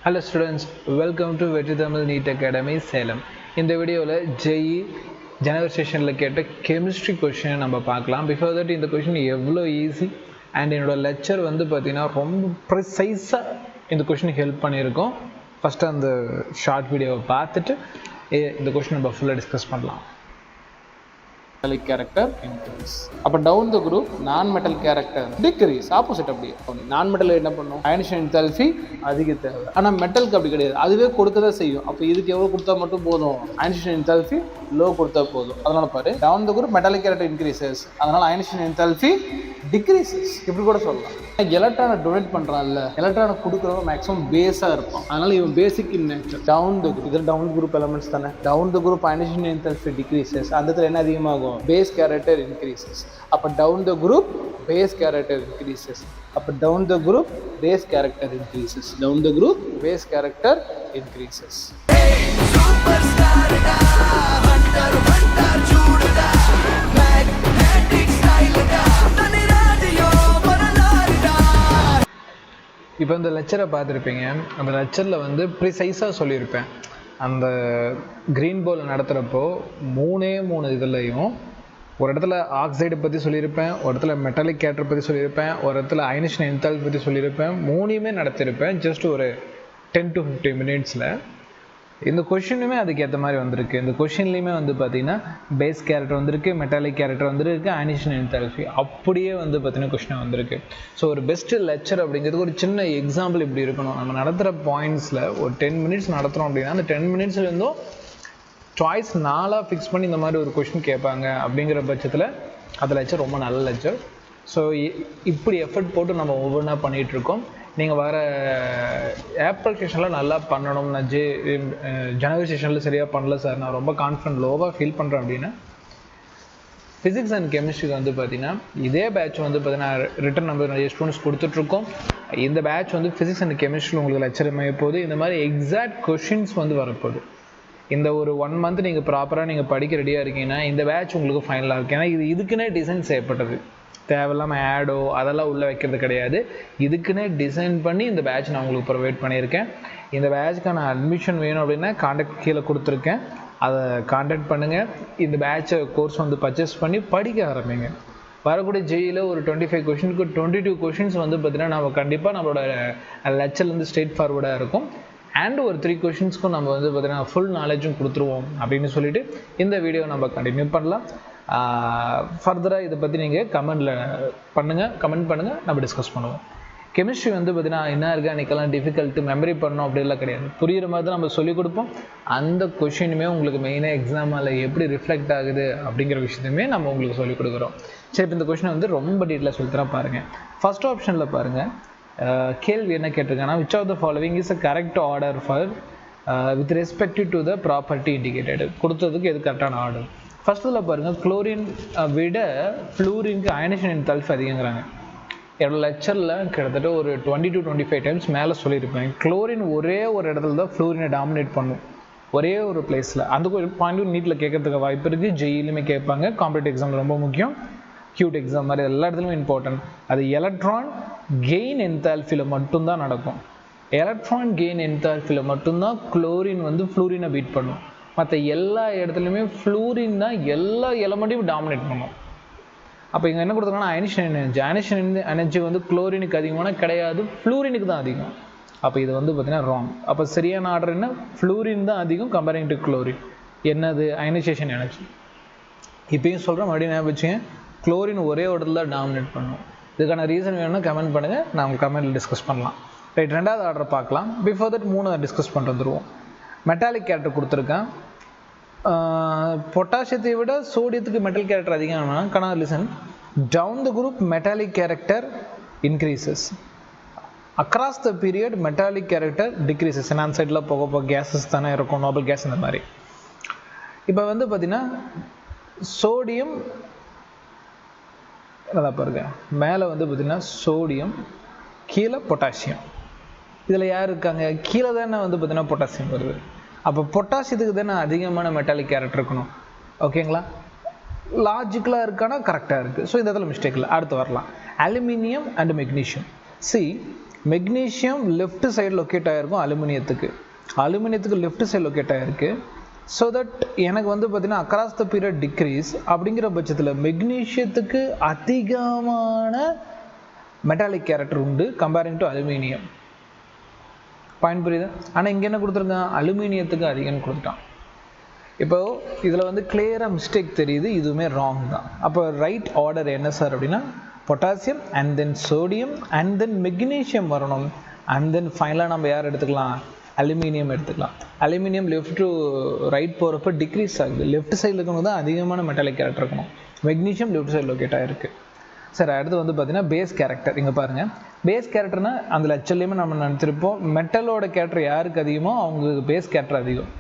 Hello students, welcome to Vetri Tamil NEET Academy Salem. In the video, JEE January session chemistry question நம்ம பார்க்கலாம். Before that, இந்த question எவ்வளோ easy and என்னோட lecture வந்து பார்த்தீங்கன்னா ரொம்ப ப்ரிசைஸாக இந்த question help பண்ணியிருக்கோம். ஃபஸ்ட்டு அந்த ஷார்ட் வீடியோவை பார்த்துட்டு இந்த question நம்ம ஃபுல்லாக டிஸ்கஸ் பண்ணலாம். Metallic character increase. அப்போ down the group non-metal character decrease. Opposite அப்படியே non-metal என்ன பண்ணும், அயனிஷன் என்தால்பி அதிக தேவை. ஆனால் மெட்டலுக்கு அப்படி கிடையாது, அதுவே கொடுக்க தான் செய்யும். அப்போ இதுக்கு எவ்வளோ கொடுத்தா மட்டும் போதும், அயனிஷன் என்தால்பி லோ கொடுத்தா போதும். அதனால பாரு down the group metallic character increases, அதனால அயனிஷன் என்தால்பி decreases. இப்படி கூட சொல்லலாம். எலக்ட்ரானை டொனேட் பண்ணுறான்ல, எலக்ட்ரானை கொடுக்குறவங்க மேக்ஸிமம் பேஸாக இருப்பான். அதனால இவன் basic in nature. Down the group, இதில் டவுன் குரூப் எலமெண்ட்ஸ் தானே. Down the group ionisation enthalpy decreases, அந்த இடத்துல என்ன அதிகமாகும், பேஸ் கேரக்டர் இன்க்ரீசஸ். அப்போ down the group base character increases. அப்போ down the group base character increases. Down the group base character increases. இப்போ இந்த லெக்சரை பார்த்துருப்பீங்க. அந்த லெக்சரில் வந்து ப்ரிசைஸாக சொல்லியிருப்பேன். அந்த க்ரீன் போல் நடத்துகிறப்போ மூணு இதுலையும் ஒரு இடத்துல ஆக்சைடை பற்றி சொல்லியிருப்பேன், ஒரு இடத்துல மெட்டாலிக் கேரக்டர் பற்றி சொல்லியிருப்பேன், ஒரு இடத்துல அயனிஷன் என்தால்பி பற்றி சொல்லியிருப்பேன். மூணையுமே நடத்தியிருப்பேன் ஜஸ்ட் ஒரு 10 to 15 மினிட்ஸில். இந்த கொஷினுமே அதுக்கேற்ற மாதிரி வந்திருக்கு. இந்த கொஷின்லேயுமே வந்து பார்த்திங்கன்னா பேஸ் கேரக்டர் வந்திருக்கு, மெட்டாலிக் கேரக்டர் வந்திருக்கு, அயனிஷன் என்தால்பி அப்படியே வந்து பார்த்திங்கன்னா கொஷின் வந்திருக்கு. ஸோ ஒரு பெஸ்ட்டு லெக்சர் அப்படிங்கிறது ஒரு சின்ன எக்ஸாம்பிள் இப்படி இருக்கணும். நம்ம நடத்துகிற பாயிண்ட்ஸில் ஒரு 10 மினிட்ஸ் நடத்துகிறோம் அப்படின்னா அந்த 10 மினிட்ஸ்லேருந்தும் சாய்ஸ் 4 ஃபிக்ஸ் பண்ணி இந்த மாதிரி ஒரு கொஷின் கேட்பாங்க. அப்படிங்கிற பட்சத்தில் அந்த லெக்சர் ரொம்ப நல்ல லெக்சர். ஸோ இப்படி எஃபர்ட் போட்டு நம்ம ஒவ்வொன்றா பண்ணிகிட்ருக்கோம். நீங்கள் வர ஏப்ரல் செஷனில் நல்லா பண்ணணும். நான் ஜனவரி செஷனில் சரியாக பண்ணல சார், நான் ரொம்ப கான்ஃபிடன்ட் லோவாக ஃபீல் பண்ணுறேன் அப்படின்னா ஃபிசிக்ஸ் அண்ட் கெமிஸ்ட்ரிக்கு வந்து பார்த்திங்கன்னா இதே பேட்ச் வந்து பார்த்திங்கன்னா ரிட்டன் நம்ம நிறைய ஸ்டூடெண்ட்ஸ் கொடுத்துட்ருக்கோம். இந்த பேட்ச் வந்து ஃபிசிக்ஸ் அண்ட் கெமிஸ்ட்ரியில் உங்களுக்கு லெக்சர் அமைய போகுது. இந்த மாதிரி எக்ஸாக்ட் கொஷின்ஸ் வந்து வரப்போகுது. இந்த ஒரு 1 மந்த் நீங்கள் ப்ராப்பராக நீங்கள் படிக்க ரெடியாக இருக்கீங்கன்னா இந்த பேட்ச் உங்களுக்கு ஃபைனலாக இருக்குது. ஏன்னா இதுக்குன்னே டிசைன் செய்யப்பட்டது. தேவையில்லாமல் ஆடோ அதெல்லாம் உள்ளே வைக்கிறது கிடையாது. இதுக்குன்னே டிசைன் பண்ணி இந்த பேட்ச் நான் உங்களுக்கு ப்ரொவைட் பண்ணியிருக்கேன். இந்த பேட்ச்க்கான அட்மிஷன் வேணும் அப்படின்னா கான்டாக்ட் கீழே கொடுத்துருக்கேன், அதை கான்டாக்ட் பண்ணுங்கள். இந்த பேட்சை கோர்ஸ் வந்து பர்ச்சேஸ் பண்ணி படிக்க ஆரம்பிங்க. வரக்கூடிய ஜெயியில் ஒரு 25 கொஷினுக்கு 22 கொஷின்ஸ் வந்து பார்த்திங்கன்னா நம்ம கண்டிப்பாக நம்மளோட லெக்சர்லேருந்து ஸ்ட்ரெயிட் ஃபார்வர்டாக இருக்கும். அண்ட் ஒரு 3 கொஷின்ஸ்க்கும் நம்ம வந்து பார்த்திங்கன்னா ஃபுல் நாலேஜும் கொடுத்துருவோம் அப்படின்னு சொல்லிட்டு இந்த வீடியோ நம்ம கண்டினியூ பண்ணலாம். ஃபர்தராக இதை பற்றி நீங்கள் கமெண்ட் பண்ணுங்கள், நம்ம டிஸ்கஸ் பண்ணுவோம். கெமிஸ்ட்ரி வந்து பார்த்திங்கன்னா இன்ஆர்கானிக்கெல்லாம் டிஃபிகல்ட்டு மெமரி பண்ணணும் அப்படிலாம் கிடையாது. புரிகிற மாதிரி தான் நம்ம சொல்லிக் கொடுப்போம். அந்த கொஷினுமே உங்களுக்கு மெயினாக எக்ஸாமில் எப்படி ரிஃப்ளெக்ட் ஆகுது அப்படிங்கிற விஷயத்தையுமே நம்ம உங்களுக்கு சொல்லிக் கொடுக்குறோம். சரி, இப்போ இந்த கொஷினை வந்து ரொம்ப டீட்டெயிலாக சொல்லித்தரேன் பாருங்கள். ஃபர்ஸ்ட் ஆப்ஷனில் பாருங்கள், கேள்வி என்ன கேட்டிருக்காங்கன்னா which of the following is a correct order for with respect to the property indicated. கொடுத்ததுக்கு எது கரெக்டான ஆர்டர். ஃபஸ்ட்டில் பாருங்கள், குளோரின் விட ஃப்ளூரினுக்கு அயனிஷன் என்தால்பி அதிகங்கிறாங்க. என்னோட லெக்சரில் கிட்டத்தட்ட ஒரு 20 to 25 டைம்ஸ் மேலே சொல்லியிருப்பேன். குளோரின் ஒரே ஒரு இடத்துல தான் ஃப்ளூரினை டாமினேட் பண்ணும், ஒரே ஒரு பிளேஸில். அந்த ஒரு பாயிண்ட்டும் நீட்டில் கேட்கறதுக்கு வாய்ப்பு இருக்குது. ஜெயிலுமே கேட்பாங்க. காம்படிட்டிவ் எக்ஸாம் ரொம்ப முக்கியம். கியூட் எக்ஸாம் மாதிரி எல்லா இடத்துலையும் இம்பார்ட்டன்ட். அது எலக்ட்ரான் கெயின் என்தால்பியில் மட்டும்தான் நடக்கும். எலக்ட்ரான் கெயின் என்தால்பியில் மட்டும்தான் குளோரின் வந்து ஃப்ளூரினை பீட் பண்ணும். மற்ற எல்லா இடத்துலையுமே ஃப்ளூரின் தான் எல்லா எலமெண்ட்டையும் டாமினேட் பண்ணும். அப்போ இங்கே என்ன கொடுத்துருக்காங்கன்னா அயனிஷன் எனர்ஜி வந்து குளோரினுக்கு அதிகமான கிடையாது, ஃப்ளூரினுக்கு தான் அதிகம். அப்போ இது வந்து பார்த்திங்கன்னா ராங். அப்போ சரியான ஆர்டர் என்ன, ஃப்ளூரின் தான் அதிகம் கம்பேரிங் டு குளோரின். என்னது, அயனைசேஷன் எனர்ஜி. இப்போயும் சொல்கிறேன், மறுபடியும் ஞாபகம் வச்சுங்க, குளோரின் ஒரே இடத்துல தான் டாமினேட் பண்ணும். இதுக்கான ரீசன் வேணும்னா கமெண்ட் பண்ணுங்கள், நான் உங்கள் கமெண்ட்டில் டிஸ்கஸ் பண்ணலாம். ரைட், ரெண்டாவது ஆர்டர் பார்க்கலாம். பிஃபோர் தட் 3 டிஸ்கஸ் பண்ணிட்டு வந்துடுவோம். மெட்டாலிக் கேரக்டர் கொடுத்துருக்கேன். பொட்டாசியத்தை விட சோடியத்துக்கு மெட்டல் கேரக்டர் அதிகம்னா கணக்கு listen. Down the group metallic character increases, across the period metallic character decreases. நான் சைடில் போக கேஸஸ் தானே இருக்கும், நோபல் கேஸ் இந்த மாதிரி. இப்போ வந்து பார்த்திங்கன்னா சோடியம் நல்லா பாருங்க, மேலே வந்து பார்த்திங்கன்னா சோடியம், கீழே பொட்டாசியம். இதில் யார் இருக்காங்க, கீழே தானே வந்து பார்த்திங்கன்னா பொட்டாசியம் வருது. அப்போ பொட்டாசியத்துக்கு தானே அதிகமான மெட்டாலிக் கேரக்டர் இருக்கணும். ஓகேங்களா, லாஜிக்கலாக இருக்கானா கரெக்டாக இருக்குது. ஸோ இந்த இடத்துல மிஸ்டேக் இல்லை. அடுத்து வரலாம், aluminium and magnesium. C magnesium left side locate ஆகிருக்கும் அலுமினியத்துக்கு லெஃப்ட் சைடு லொக்கேட் ஆகிருக்கு. ஸோ தட் எனக்கு வந்து பார்த்தீங்கன்னா அக்ராஸ் த பீரியட் டிக்ரீஸ் அப்படிங்கிற பட்சத்தில் மெக்னீஷியத்துக்கு அதிகமான மெட்டாலிக் கேரக்டர் உண்டு கம்பேரிங் டு அலுமினியம். பாயிண்ட் புரியுது? ஆனால் இங்கே என்ன கொடுத்துருக்கான், அலுமினியத்துக்கு அதிகம்னு கொடுத்துட்டான். இப்போ இதில் வந்து கிளியராக மிஸ்டேக் தெரியுது, இதுவுமே ராங் தான். அப்போ ரைட் ஆர்டர் என்ன சார் அப்படின்னா potassium and then sodium and then magnesium வரணும். அண்ட் தென் ஃபைனலாக நம்ம யார் எடுத்துக்கலாம், அலுமினியம் எடுத்துக்கலாம். அலுமினியம் லெஃப்ட் டு ரைட் போகிறப்ப டிக்ரீஸ் ஆகுது. லெஃப்ட் சைடில் இருக்கவங்க தான் அதிகமான மெட்டாலிக் கேரக்டர் இருக்கணும். மெக்னீஷியம் லெஃப்ட் சைடில் லொக்கேட் ஆகிருக்கு. சார் அடுத்து வந்து பார்த்தீங்கன்னா பேஸ் கேரக்டர். இங்கே பாருங்கள், பேஸ் கேரக்டர்னால் அந்த லெக்சர்லேயுமே நம்ம நினச்சிருப்போம், மெட்டலோட கேரக்டர் யாருக்கு அதிகமோ அவங்களுக்கு பேஸ் கேரக்டர் அதிகம்.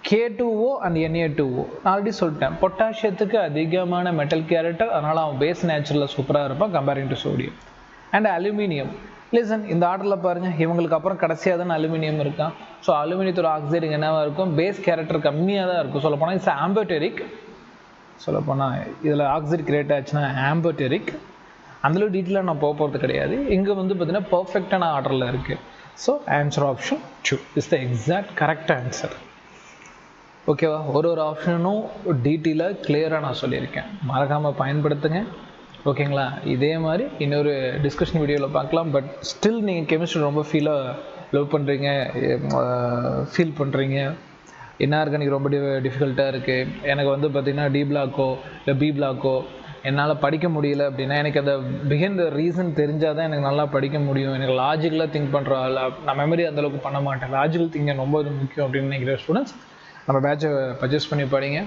K2O அண்ட் Na2O ஆல்ரெடி சொல்லிட்டேன், பொட்டாசியத்துக்கு அதிகமான மெட்டல் கேரக்டர், அதனால் அவன் பேஸ் நேச்சுரலில் சூப்பராக இருப்பான் comparing to sodium. And aluminium, listen இந்த ஆர்டரில் பாருங்கள், இவங்களுக்கு அப்புறம் கடைசியாக தானே அலுமினியம் இருக்கான். ஸோ அலுமினியத்தோட ஆக்சைடு என்னவாக இருக்கும், பேஸ் கேரக்டர் கம்மியாக தான் இருக்கும். சொல்லப்போனால் இட்ஸ் ஆம்பர்டெரிக். சொல்லப்போனால் இதில் ஆக்சைடு கிரியேட் ஆச்சுன்னா ஆம்பர்டெரிக். அந்தளவு டீட்டெயிலாக நான் போகிறது கிடையாது. இங்கே வந்து பார்த்தீங்கன்னா பர்ஃபெக்டான ஆர்டரில் இருக்குது. So answer option 2 is the exact correct answer. ஓகேவா? ஒரு ஆப்ஷனும் டீட்டெயிலாக கிளியராக நான் சொல்லியிருக்கேன், மறக்காமல் பயன்படுத்துங்க. ஓகேங்களா? இதே மாதிரி இன்னொரு டிஸ்கஷன் வீடியோவில் பார்க்கலாம். பட் ஸ்டில் நீங்கள் கெமிஸ்ட்ரி ரொம்ப லவ் பண்ணுறீங்க, ஃபீல் பண்ணுறீங்க, இன்ஆர்கானிக் ரொம்ப டிஃபிகல்ட்டாக இருக்குது, எனக்கு வந்து பார்த்திங்கன்னா டி பிளாக்கோ இல்லை பி பிளாக்கோ என்னால் படிக்க முடியல அப்படின்னா, எனக்கு அந்த பிஹைண்ட் த ரீசன் தெரிஞ்சால் தான் எனக்கு நல்லா படிக்க முடியும். எனக்கு லாஜிக்கலாக திங்க் பண்ணுற நான் மெமரி அந்தளவுக்கு பண்ண மாட்டேன், லாஜிக்கல் திங்கிங் ரொம்ப முக்கியம் அப்படின்னு நினைக்கிற ஸ்டூடெண்ட்ஸ் நம்ம பேட்சை பர்ச்சேஸ் பண்ணி படிங்க.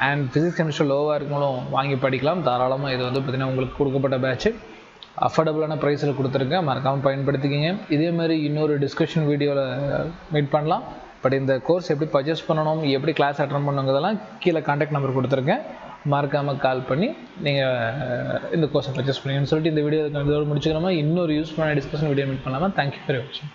அண்ட் ஃபிசிக்ஸ் கெமிஸ்ட்ரி லோவாக இருக்கவங்களும் வாங்கி படிக்கலாம் தாராளமாக. இது வந்து பார்த்திங்கன்னா உங்களுக்கு கொடுக்கப்பட்ட பேட்ச்சு அஃபோர்டபுளான ப்ரைஸில் கொடுத்துருக்கேன், மறக்காமல் பயன்படுத்திக்கிங்க. இதே மாதிரி இன்னொரு டிஸ்கஷன் வீடியோவில் மீட் பண்ணலாம். பட் இந்த கோர்ஸ் எப்படி பர்ச்சேஸ் பண்ணணும், எப்படி கிளாஸ் அட்டெண்ட் பண்ணுங்கிறதெல்லாம் கீழே கான்டாக்ட் நம்பர் கொடுத்துருக்கேன், மறக்காமல் கால் பண்ணி நீங்கள் இந்த கோர்ஸை பர்ச்சேஸ் பண்ணுங்கன்னு சொல்லிட்டு இந்த வீடியோ இதோடு முடிச்சுக்கிறோமா. இன்னொரு யூஸ்ஃபுல்லான டிஸ்கஷன் வீடியோ மீட் பண்ணலாமா. தேங்க்யூ ஃபார் வாட்சிங்.